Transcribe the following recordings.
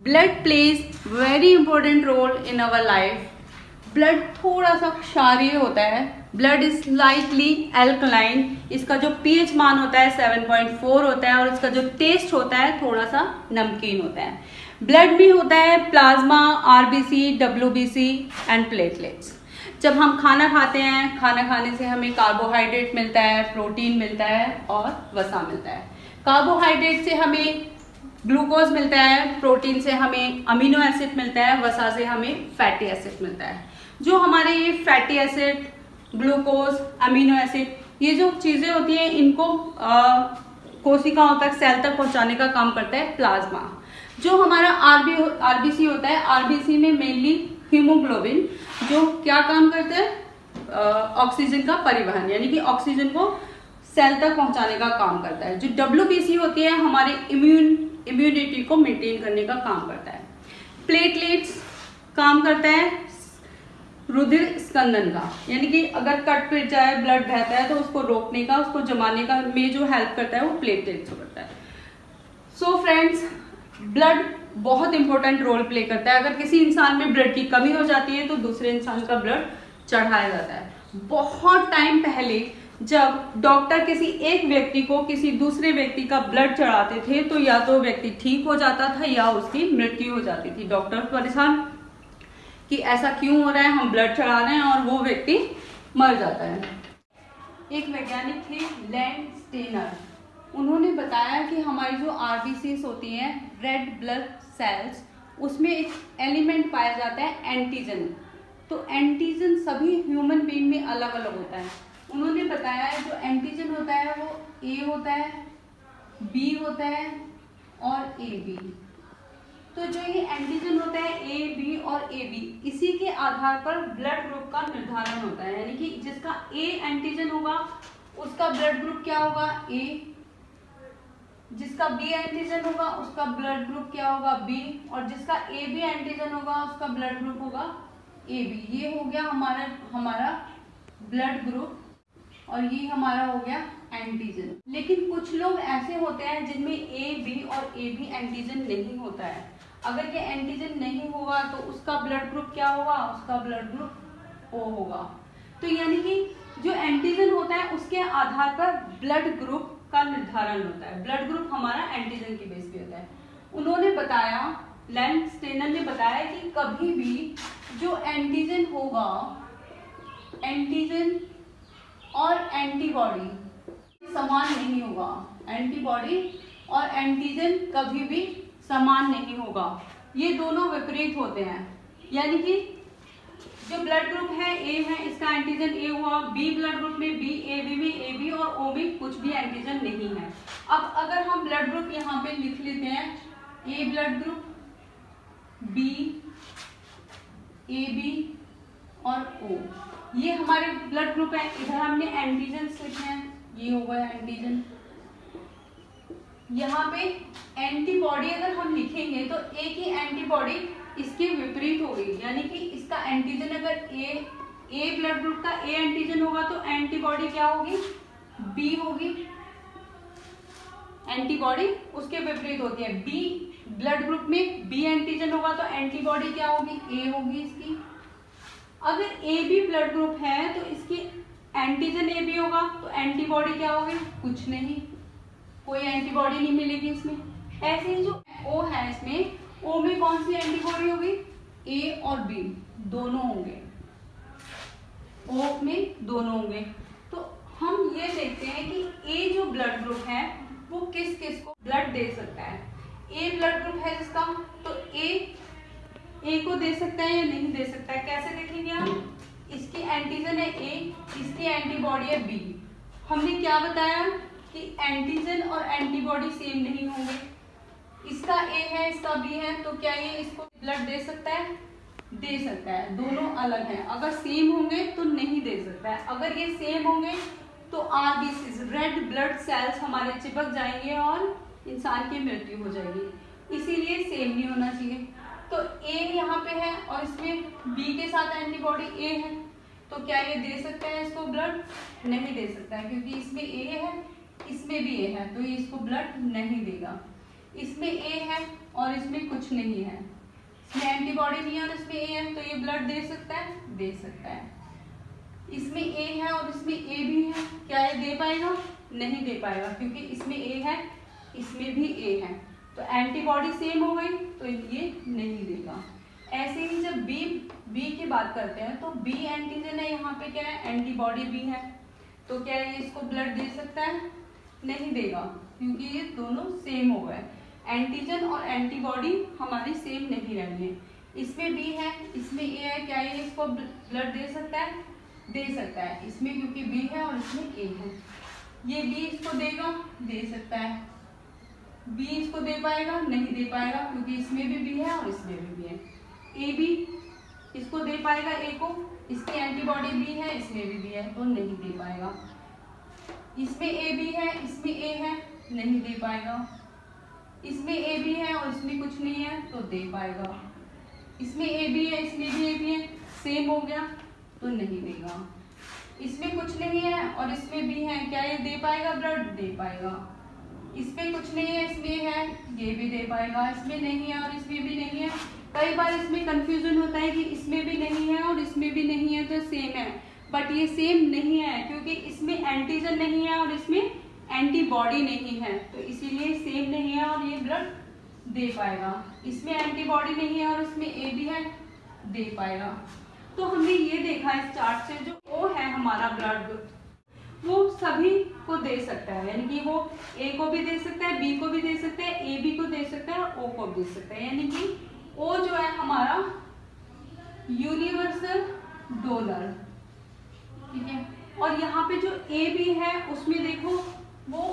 Blood plays very important role in our life. Blood थोड़ा सा क्षारीय होता है। Blood is slightly alkaline. इसका जो पीएच मान होता है 7.4 होता है और इसका जो टेस्ट होता है थोड़ा सा नमकीन होता है। ब्लड में होता है plasma, RBC, WBC and platelets. जब हम खाना खाते हैं, खाना खाने से हमें कार्बोहाइड्रेट मिलता है, प्रोटीन मिलता है और वसा मिलता है। कार्बोहाइड्रेट से हमें ग्लूकोज मिलता है, प्रोटीन से हमें अमीनो एसिड मिलता है, वसा से हमें फैटी एसिड मिलता है। जो हमारे ये fatty acid, glucose, amino acid, ये जो चीजें होती हैं इनको कोशिकाओं तक, सेल तक पहुंचाने का काम करता है प्लाज्मा। जो हमारा आरबीसी होता है, आरबीसी में मेनली हीमोग्लोबिन जो क्या काम करता है, ऑक्सीजन का परिवहन, यानी कि ऑक्सीजन को सेल तक पहुंचाने का काम करता है। जो डब्ल्यूबीसी होती है हमारे इम्यूनिटी को मेंटेन करने का काम करता है। प्लेटलेट्स काम करता है रुधिर स्कंदन का, यानी कि अगर कट पिट जाए, ब्लड बहता है तो उसको रोकने का, उसको जमाने का में जो हेल्प करता है वो प्लेटलेट्स करता है। सो फ्रेंड्स, ब्लड बहुत इंपॉर्टेंट रोल प्ले करता है। अगर किसी इंसान में ब्लड की कमी हो जाती है तो दूसरे इंसान का ब्लड चढ़ाया जाता है। बहुत टाइम पहले जब डॉक्टर किसी एक व्यक्ति को किसी दूसरे व्यक्ति का ब्लड चढ़ाते थे तो या तो व्यक्ति ठीक हो जाता था या उसकी मृत्यु हो जाती थी। डॉक्टर परेशान कि ऐसा क्यों हो रहा है, हम ब्लड चढ़ा रहे हैं और वो व्यक्ति मर जाता है। एक वैज्ञानिक थे लैंड स्टेनर, उन्होंने बताया कि हमारी जो आरबीसीज होती हैं, रेड ब्लड सेल्स, उसमें एक एलिमेंट पाया जाता है एंटीजन। तो एंटीजन सभी ह्यूमन बीइंग में अलग अलग होता है। उन्होंने बताया जो एंटीजन होता है वो ए होता है, बी होता है और ए बी। तो जो ये एंटीजन होता है ए, बी और ए बी, इसी के आधार पर ब्लड ग्रुप का निर्धारण होता है। यानी कि जिसका ए एंटीजन होगा उसका ब्लड ग्रुप क्या होगा, ए। जिसका बी एंटीजन होगा उसका ब्लड ग्रुप क्या होगा, बी। और जिसका ए बी एंटीजन होगा उसका ब्लड ग्रुप होगा ए बी। ये हो गया हमारा ब्लड ग्रुप और ये हमारा हो गया एंटीजन। लेकिन कुछ लोग ऐसे होते हैं जिनमें ए बी और ए बी एंटीजन नहीं होता है। अगर ये एंटीजन नहीं होगा तो उसका ब्लड ग्रुप क्या होगा, उसका ब्लड ग्रुप ओ होगा। तो यानी कि जो एंटीजन होता है उसके आधार पर ब्लड ग्रुप का निर्धारण होता है। ब्लड ग्रुप हमारा एंटीजन के बेस पे होता है। उन्होंने बताया, लैंड स्टेनर ने बताया कि कभी भी जो एंटीजन होगा, एंटीजन और एंटीबॉडी समान नहीं होगा। एंटीबॉडी और एंटीजन कभी भी समान नहीं होगा, ये दोनों विपरीत होते हैं। यानी कि जो ब्लड ग्रुप है ए है, इसका एंटीजन ए हुआ, बी ब्लड ग्रुप में बी, ए बी में ए बी और ओ में कुछ भी एंटीजन नहीं है। अब अगर हम ब्लड ग्रुप यहाँ पे लिख लेते हैं, A blood group, B, A B और ओ, ये हमारे ब्लड ग्रुप है। इधर हमने एंटीजन लिखे हैं, ये हो गया एंटीजन। यहाँ पे एंटीबॉडी अगर हम लिखेंगे तो ए की एंटीबॉडी इसके विपरीत होगी। यानी कि इसका एंटीजन अगर ए ब्लड ग्रुप का ए एंटीजन होगा तो एंटीबॉडी क्या होगी, बी होगी। एंटीबॉडी उसके विपरीत होती है। बी ब्लड ग्रुप में बी एंटीजन होगा तो एंटीबॉडी क्या होगी, ए होगी इसकी। अगर ए बी ब्लड ग्रुप है तो इसकी एंटीजन ए बी होगा तो एंटीबॉडी क्या होगी, कुछ नहीं, कोई एंटीबॉडी नहीं मिलेगी इसमें। ऐसे ही जो ओ है, इसमें ओ में कौन सी एंटीबॉडी होगी, ए और बी दोनों होंगे, ओ में दोनों होंगे। तो हम ये देखते हैं कि ए जो ब्लड ग्रुप है वो किस किस को ब्लड दे सकता है। ए ब्लड ग्रुप है जिसका, तो ए को दे सकता है या नहीं दे सकता है। कैसे देखेंगे हम, इसकी एंटीजन है ए, इसकी एंटीबॉडी है बी। हमने क्या बताया कि एंटीजन और एंटीबॉडी सेम नहीं होंगे। इसका ए है, इसका बी है, तो क्या ये इसको ब्लड दे सकता है, दे सकता है। दोनों अलग हैं, अगर सेम होंगे तो नहीं दे सकता है। अगर ये सेम होंगे तो आरबीसी, रेड ब्लड सेल्स हमारे चिपक जाएंगे और इंसान की मृत्यु हो जाएगी। इसीलिए सेम नहीं होना चाहिए। तो ए यहाँ पे है और इसमें बी के साथ एंटीबॉडी ए है, तो क्या ये दे सकता है इसको ब्लड, नहीं दे सकता है, क्योंकि इसमें ए है, इसमें भी ए है, तो ये इसको ब्लड नहीं देगा। इसमें ए है और इसमें कुछ नहीं है, इसमें एंटीबॉडी नहीं है और इसमें ए है, तो ये ब्लड दे सकता है, दे सकता है। इसमें ए है और इसमें ए भी है, क्या ये दे पाएगा? नहीं दे पाएगा, क्योंकि इसमें ए है, इसमें भी ए है, तो एंटीबॉडी सेम हो गई, तो ये नहीं देगा। ऐसे ही जब बी की बात करते हैं तो बी एंटीजन है, यहाँ पे क्या है? एंटीबॉडी भी है, तो क्या ये इसको ब्लड दे सकता है? नहीं देगा, क्योंकि ये दोनों सेम हो गए। एंटीजन और एंटीबॉडी हमारी सेम नहीं रही है। इसमें बी है, इसमें ए है, क्या ये इसको ब्लड दे सकता है? दे सकता है, इसमें क्योंकि बी है और इसमें ए है। ये बी इसको देगा, दे सकता है। बी इसको दे पाएगा? नहीं दे पाएगा, क्योंकि इसमें भी बी है और इसमें भी है। ए बी इसको दे पाएगा ए को, इसकी एंटीबॉडी बी है, इसमें भी बी है, तो नहीं दे पाएगा। इसमें ए बी है, इसमें ए है, नहीं दे पाएगा। इसमें ए बी है और इसमें कुछ नहीं है, तो दे पाएगा। इसमें ए बी है, इसमें भी ए बी है, सेम हो गया, तो नहीं देगा। इसमें कुछ नहीं है और इसमें भी है, क्या ये दे पाएगा ब्लड? दे पाएगा। इसमें कुछ नहीं है, इसमें है, ये भी दे पाएगा। इसमें नहीं है और इसमें भी नहीं है। कई बार इसमें कंफ्यूजन होता है कि इसमें भी नहीं है और इसमें भी नहीं है तो सेम है, बट ये सेम नहीं है, क्योंकि इसमें एंटीजन नहीं है और इसमें एंटीबॉडी नहीं है, तो इसीलिए सेम नहीं है और ये ब्लड दे पाएगा। इसमें एंटीबॉडी नहीं है और इसमें ए भी है, दे पाएगा। तो हमने ये देखा इस चार्ट से, जो ओ है हमारा ब्लड ग्रुप, वो सभी को दे सकता है, यानी कि वो ए को भी दे सकता है, बी को भी दे सकता है, ए बी को दे सकता है और ओ को भी दे सकता है, यानी कि ओ जो है हमारा यूनिवर्सल डोनर, ठीक है। और यहाँ पे जो ए बी है उसमें देखो वो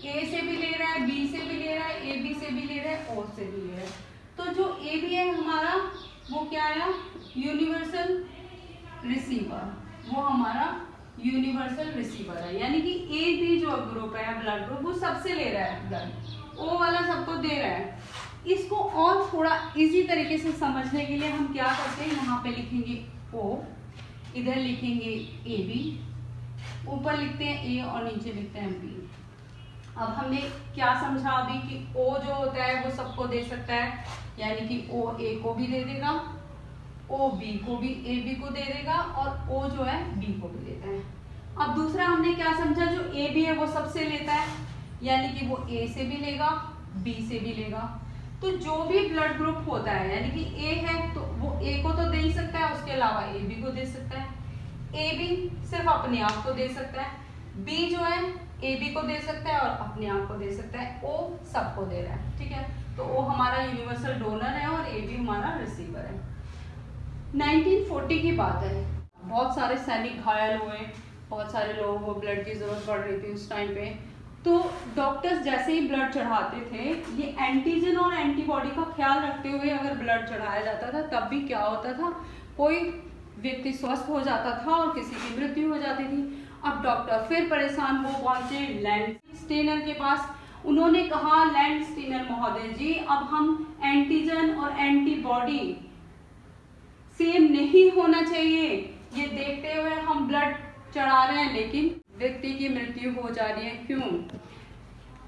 ए से भी ले रहा है, बी से भी ले रहा है, ए बी से भी ले रहा है, ओ से भी ले रहा है। तो जो ए बी है हमारा वो क्या आया? यूनिवर्सल रिसीवर, वो हमारा यूनिवर्सल रिसीवर है, यानी कि ए बी जो ग्रुप है ब्लड ग्रुप, वो सबसे ले रहा है ब्लड, ओ वाला सबको दे रहा है। इसको और थोड़ा इजी तरीके से समझने के लिए हम क्या करते हैं, यहाँ पे लिखेंगे ओ, इधर लिखेंगे ए बी, ऊपर लिखते हैं ए और नीचे लिखते हैं बी। अब हमने क्या समझा अभी कि ओ जो होता है वो सबको दे सकता है, यानी कि ओ ए को भी दे देगा, ओ बी को भी, ए बी को दे देगा, और ओ जो है बी को भी देता है। अब दूसरा हमने क्या समझा, जो ए बी है वो सबसे लेता है, यानी कि वो ए से भी लेगा, बी से भी लेगा। तो जो भी ब्लड ग्रुप होता है, यानी कि ए है तो वो ए को तो दे ही सकता है, उसके अलावा ए बी को दे सकता है, ए बी सिर्फ अपने आप को दे सकता है, बी जो है ए बी को दे सकता है और अपने आप को दे सकता है, ओ सबको दे रहा है, ठीक है। तो ओ हमारा यूनिवर्सल डोनर है और ए बी हमारा रिसीवर है। 1940 की बात है, बहुत सारे सैनिक घायल हुए, बहुत सारे लोगों को ब्लड की जरूरत पड़ रही थी उस टाइम पे। तो डॉक्टर्स जैसे ही ब्लड चढ़ाते थे, ये एंटीजन और एंटीबॉडी का ख्याल रखते हुए अगर ब्लड चढ़ाया जाता था, तब भी क्या होता था, कोई व्यक्ति स्वस्थ हो जाता था और किसी की मृत्यु हो जाती थी। अब डॉक्टर फिर परेशान हो पहुंचे लैंडस्टीनर के पास। उन्होंने कहा, लैंडस्टीनर महोदय जी, अब हम एंटीजन और एंटीबॉडी सेम नहीं होना चाहिए, ये देखते हुए हम ब्लड चढ़ा रहे हैं लेकिन व्यक्ति की मृत्यु हो जा रही है, क्यों?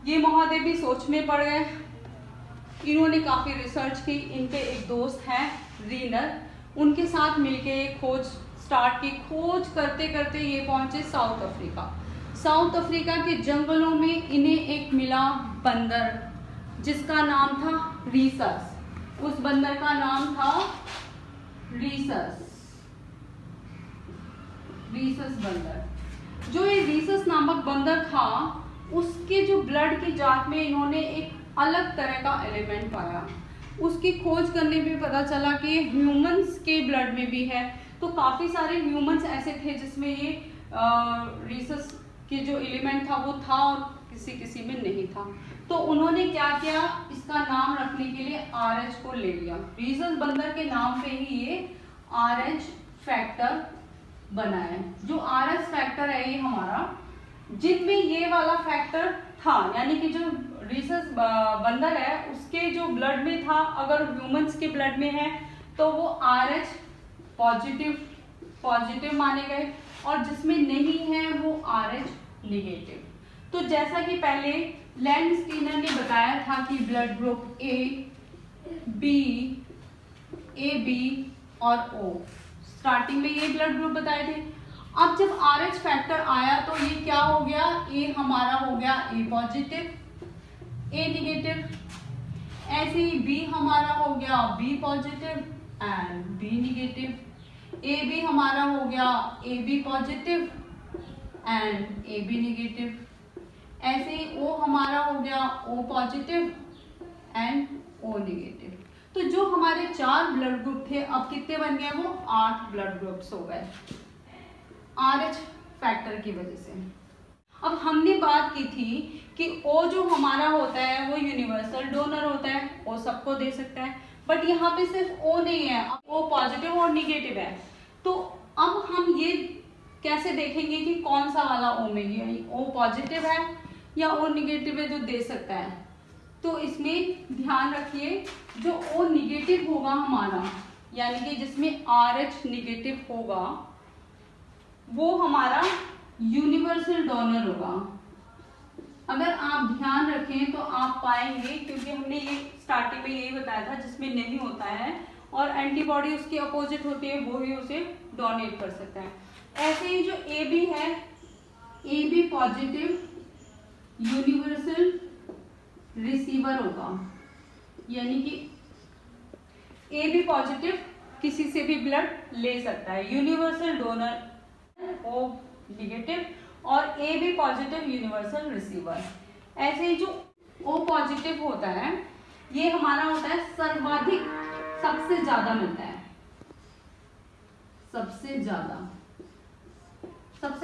ये महोदय भी सोच में पड़ गए। इन्होंने काफी रिसर्च की, इनके एक दोस्त हैं रीनर, उनके साथ मिलके ये खोज स्टार्ट की। खोज करते करते ये पहुंचे साउथ अफ्रीका। साउथ अफ्रीका के जंगलों में इन्हें एक मिला बंदर, जिसका नाम था रीसस। उस बंदर का नाम था रीसस बंदर। जो ये रीसस नामक बंदर था, उसके जो ब्लड की जांच में इन्होंने एक अलग तरह का एलिमेंट पाया। उसकी खोज करने में पता चला कि ह्यूमंस के ब्लड में भी है। तो काफी सारे ह्यूमंस ऐसे थे जिसमें ये रीसस के जो एलिमेंट था वो था और किसी किसी में नहीं था। तो उन्होंने क्या किया, इसका नाम रखने के लिए RH को ले लिया। रीसस बंदर के नाम पे ही ये RH फैक्टर बना है। जो RH फैक्टर है ये हमारा, जिनमें ये वाला फैक्टर था, यानी कि जो रीसस बंदर है उसके जो ब्लड में था, अगर ह्यूमंस के ब्लड में है तो वो RH पॉजिटिव माने गए, और जिसमें नहीं है वो RH निगेटिव। तो जैसा कि पहले लैंडस्टीनर ने बताया था कि blood group A B, A B और ओ, स्टार्टिंग में ये ब्लड ग्रुप बताए थे। अब जब RH फैक्टर आया तो ये क्या हो गया, ए हमारा हो गया ए पॉजिटिव, ए निगेटिव। ऐसे ही बी हमारा हो गया B positive and B negative. A B हमारा हो गया A B positive and A B negative. ऐसे ही ओ हमारा हो गया O positive and O negative. तो जो हमारे 4 ब्लड ग्रुप थे अब कितने बन गए, वो 8 ब्लड ग्रुप्स हो गए RH फैक्टर की वजह से। अब हमने बात की थी कि O जो हमारा होता है वो यूनिवर्सल डोनर होता है, O सबको दे सकता है, बट यहाँ पे सिर्फ O नहीं है, O पॉजिटिव और निगेटिव है। तो अब हम ये कैसे देखेंगे कि कौन सा वाला O में, यानी O पॉजिटिव है या O निगेटिव है जो दे सकता है। तो इसमें ध्यान रखिए जो O निगेटिव होगा हमारा, यानी कि जिसमें RH निगेटिव होगा, वो हमारा यूनिवर्सल डोनर होगा। अगर आप ध्यान रखें तो आप पाएंगे, क्योंकि हमने ये स्टार्टिंग में यही बताया था, जिसमें नहीं होता है और एंटीबॉडी उसकी अपोजिट होती है वो ही उसे डोनेट कर सकता है। ऐसे ही जो ए बी है, A B positive universal receiver होगा, यानी कि ए बी पॉजिटिव किसी से भी ब्लड ले सकता है, यूनिवर्सल डोनर ओ निगेटिव और A B positive universal receiver. ऐसे ही जो ओ पॉजिटिव होता है ये हमारा होता है सर्वाधिक, सबसे ज्यादा मिलता है, सबसे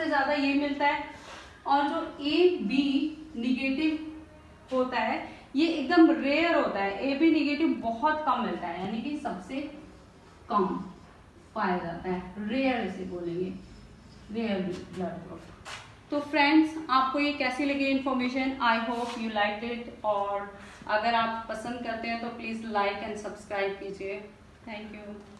ज्यादा ये मिलता है। और जो ए बी निगेटिव होता है ये एकदम रेयर होता है, ए बी निगेटिव बहुत कम मिलता है, यानी कि सबसे कम पाया जाता है, रेयर इसे बोलेंगे, रेयर ब्लड ग्रुप। तो फ्रेंड्स आपको ये कैसी लगी information, I hope you like it, और अगर आप पसंद करते हैं तो प्लीज़ लाइक एंड सब्सक्राइब कीजिए। Thank you.